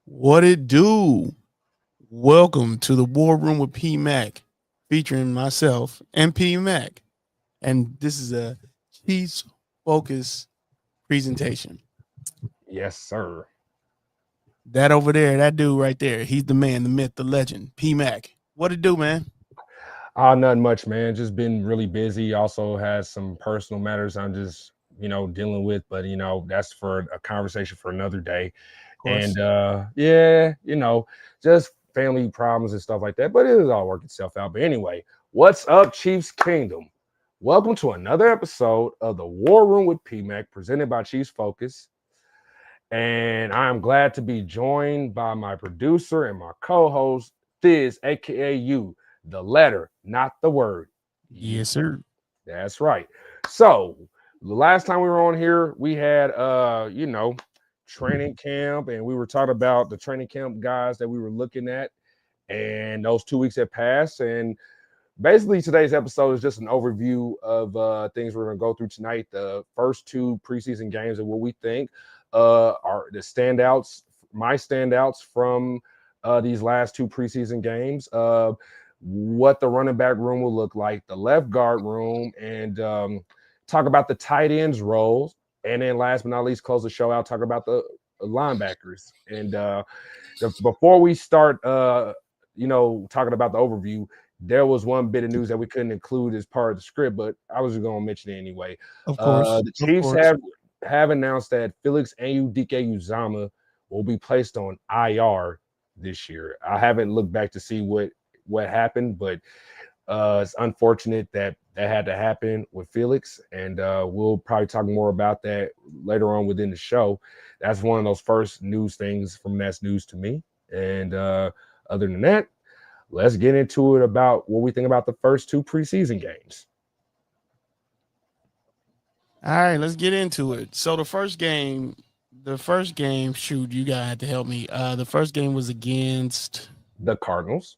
What it do? Welcome to the War Room with P Mac, featuring myself and P Mac. And this is a Chiefs focus presentation. Yes, sir. That over there, that dude right there, he's the man, the myth, the legend, P Mac. What it do, man? Nothing much, man. Just been really busy. Also has some personal matters I'm just, dealing with, but that's for a conversation for another day. Of And course. yeah, just family problems and stuff like that. But it'll all work itself out. But anyway, what's up, Chiefs Kingdom? Welcome to another episode of the War Room with PMAC, presented by Chiefs Focus. And I'm glad to be joined by my producer and my co-host, Thiz, aka you, the letter, not the word. Yes, sir. That's right. So the last time we were on here, we had training camp, and we were talking about the training camp guys that we were looking at, and those 2 weeks had passed. And basically today's episode is just an overview of things we're going to go through tonight, the first two preseason games, and what we think are the standouts, my standouts from these last two preseason games, what the running back room will look like, the left guard room, and talk about the tight ends roles, and then last but not least, close the show out, talk about the linebackers. And before we start talking about the overview, there was one bit of news that we couldn't include as part of the script, but I was just going to mention it anyway. Of course. The Of Chiefs course. have announced that Felix Anudike-Uzomah will be placed on IR this year. I haven't looked back to see what happened, but it's unfortunate that that had to happen with Felix, and we'll probably talk more about that later on within the show. That's one of those first news things from that's news to me. And other than that, let's get into it about what we think about the first two preseason games. All right, let's get into it. So the first game, shoot, you gotta have to help me. The first game was against The Cardinals.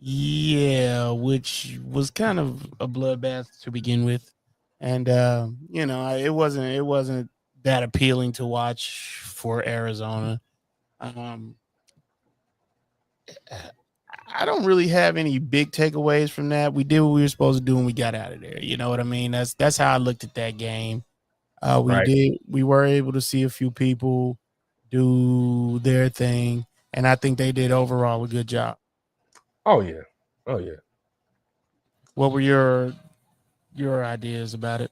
Yeah, which was kind of a bloodbath to begin with, and it wasn't that appealing to watch for Arizona. Um, I don't really have any big takeaways from that. We did what we were supposed to do, and we got out of there. You know what I mean? That's how I looked at that game. Right. We were able to see a few people do their thing, and I think they did overall a good job. Oh yeah. Oh yeah. What were your ideas about it?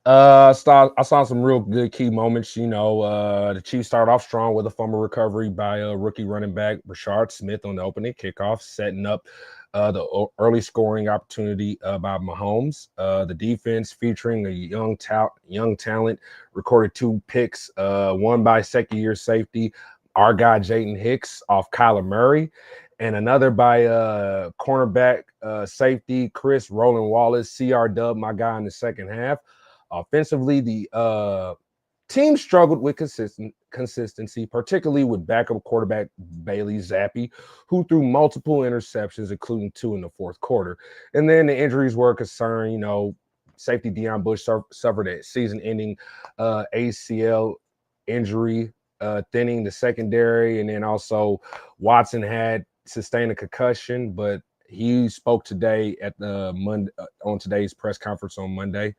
I saw some real good key moments. The Chiefs started off strong with a fumble recovery by rookie running back Rashard Smith on the opening kickoff, setting up early scoring opportunity by Mahomes. The defense, featuring a young talent, recorded two picks, one by second-year safety, our guy Jayden Hicks off Kyler Murray, and another by cornerback safety Chris Roland Wallace, CR Dub, my guy in the second half. Offensively, the team struggled with consistency, particularly with backup quarterback Bailey Zappi, who threw multiple interceptions, including two in the fourth quarter. And then the injuries were a concern. Safety Deion Bush suffered a season-ending ACL injury, thinning the secondary, and then also Watson had sustained a concussion, but he spoke today at the Monday on today's press conference on Monday.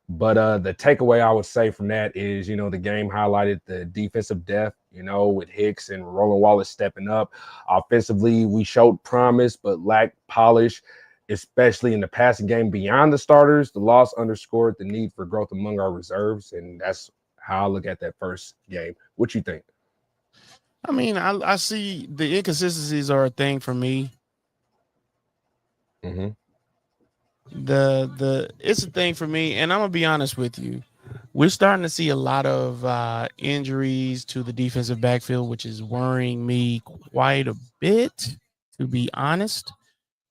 But the takeaway I would say from that is, the game highlighted the defensive depth, with Hicks and Roland Wallace stepping up. Offensively, we showed promise but lacked polish, especially in the passing game beyond the starters. The loss underscored the need for growth among our reserves, and that's how I look at that first game. What you think? I mean, I see the inconsistencies are a thing for me. Mm-hmm. The it's a thing for me, and I'm gonna be honest with you. We're starting to see a lot of injuries to the defensive backfield, which is worrying me quite a bit, to be honest.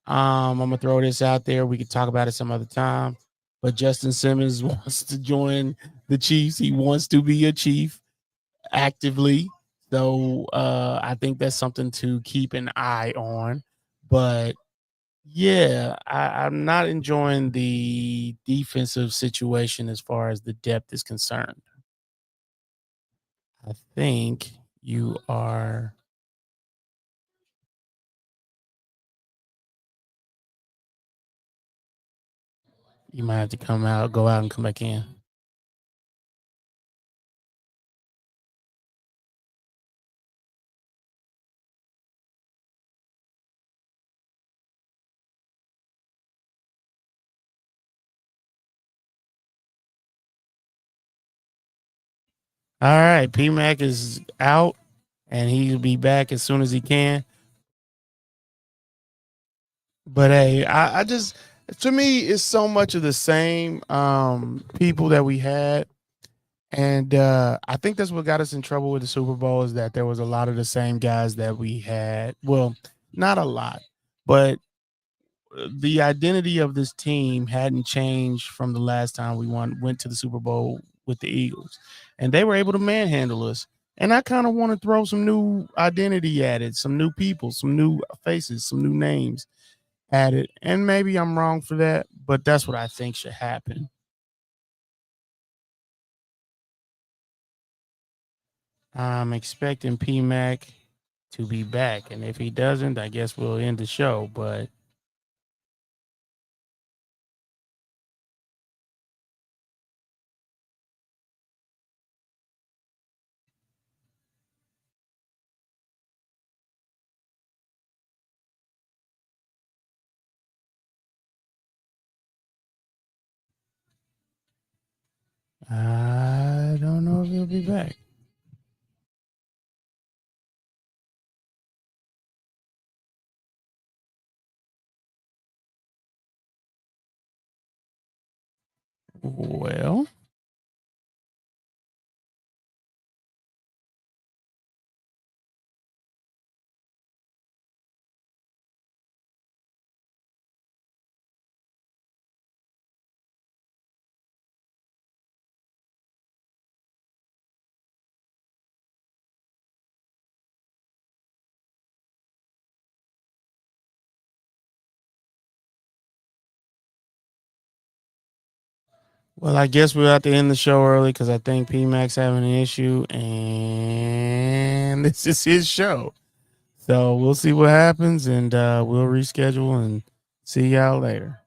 I'm gonna throw this out there. We could talk about it some other time. But Justin Simmons wants to join the Chiefs. He wants to be a Chief actively. So I think that's something to keep an eye on. But yeah, I'm not enjoying the defensive situation as far as the depth is concerned. I think You are. You might have to go out and come back in. All right, PMAC is out, and he'll be back as soon as he can. But hey, I just to me it's so much of the same people that we had. And I think that's what got us in trouble with the Super Bowl is that there was a lot of the same guys that we had. Well, not a lot, but the identity of this team hadn't changed from the last time we went to the Super Bowl with the Eagles, and they were able to manhandle us. And I kind of want to throw some new identity at it, some new people, some new faces, some new names at it. And maybe I'm wrong for that, but that's what I think should happen. I'm expecting PMAC to be back, and if he doesn't, I guess we'll end the show. But I don't know if he'll be back. Well, I guess we'll have to end the show early because I think PMAC's having an issue, and this is his show. So we'll see what happens, and we'll reschedule and see y'all later.